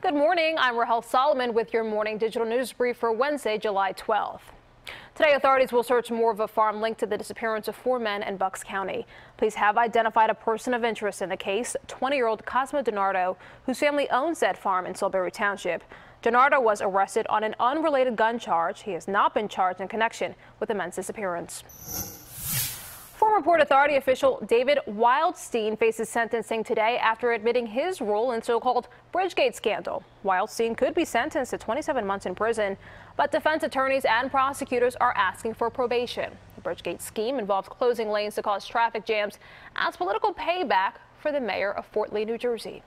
Good morning. I'm Rahel Solomon with your morning digital news brief for Wednesday, July 12th. Today, authorities will search more of a farm linked to the disappearance of 4 men in Bucks County. Police have identified a person of interest in the case, 20-year-old Cosmo DiNardo, whose family owns that farm in Silbury Township. DiNardo was arrested on an unrelated gun charge. He has not been charged in connection with the men's disappearance. Former Port Authority official David Wildstein faces sentencing today after admitting his role in so-called Bridgegate scandal. Wildstein could be sentenced to 27 months in prison, but defense attorneys and prosecutors are asking for probation. The Bridgegate scheme involved closing lanes to cause traffic jams as political payback for the mayor of Fort Lee, New Jersey.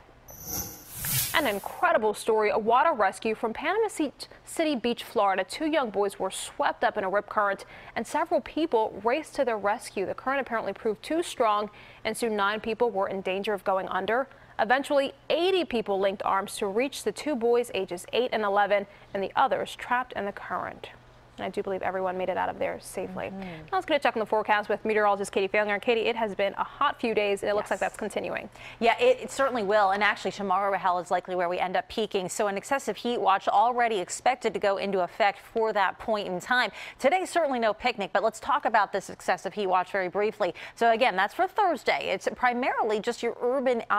An incredible story, a water rescue from Panama City Beach, Florida. 2 young boys were swept up in a rip current and several people raced to their rescue. The current apparently proved too strong and soon 9 people were in danger of going under. Eventually, 80 people linked arms to reach the 2 boys ages 8 and 11 and the others trapped in the current. And I do believe everyone made it out of there safely. Now let's get a check on the forecast with meteorologist Katie Failing. Katie, it has been a hot few days and it looks like that's continuing. Yeah, it certainly will. And actually tomorrow, Rahel, is likely where we end up peaking. So an excessive heat watch already expected to go into effect for that point in time. Today, certainly no picnic, but let's talk about this excessive heat watch very briefly. So again, that's for Thursday. It's primarily just your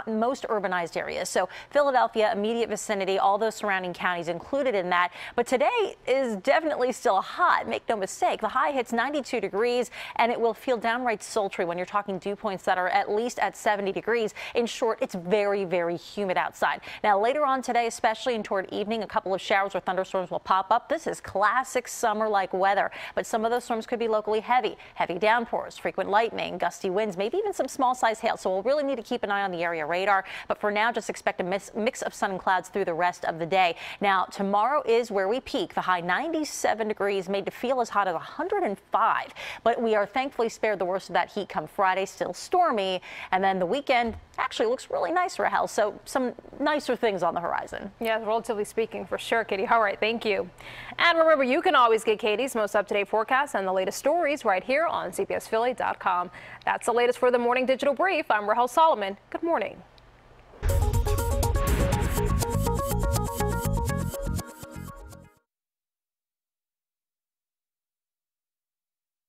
most urbanized areas. So Philadelphia, immediate vicinity, all those surrounding counties included in that. But today is definitely still hot. Make no mistake, the high hits 92 degrees and it will feel downright sultry when you're talking dew points that are at least at 70 degrees. In short, it's very, very humid outside. Now later on today, especially and toward evening, a couple of showers or thunderstorms will pop up. This is classic summer-like weather, but some of those storms could be locally heavy downpours, frequent lightning, gusty winds, maybe even some small size hail. So we'll really need to keep an eye on the area radar. But for now, just expect a mix of sun and clouds through the rest of the day. Now tomorrow is where we peak. The high 97 degrees made to feel as hot as 105, but we are thankfully spared the worst of that heat come Friday. Still stormy, and then the weekend actually looks really nice, Rahel. So some nicer things on the horizon. Yeah, relatively speaking, for sure, Katie. All right, thank you. And remember, you can always get Katie's most up-to-date forecasts and the latest stories right here on CBSPhilly.com. That's the latest for the Morning Digital Brief. I'm Rahel Solomon. Good morning.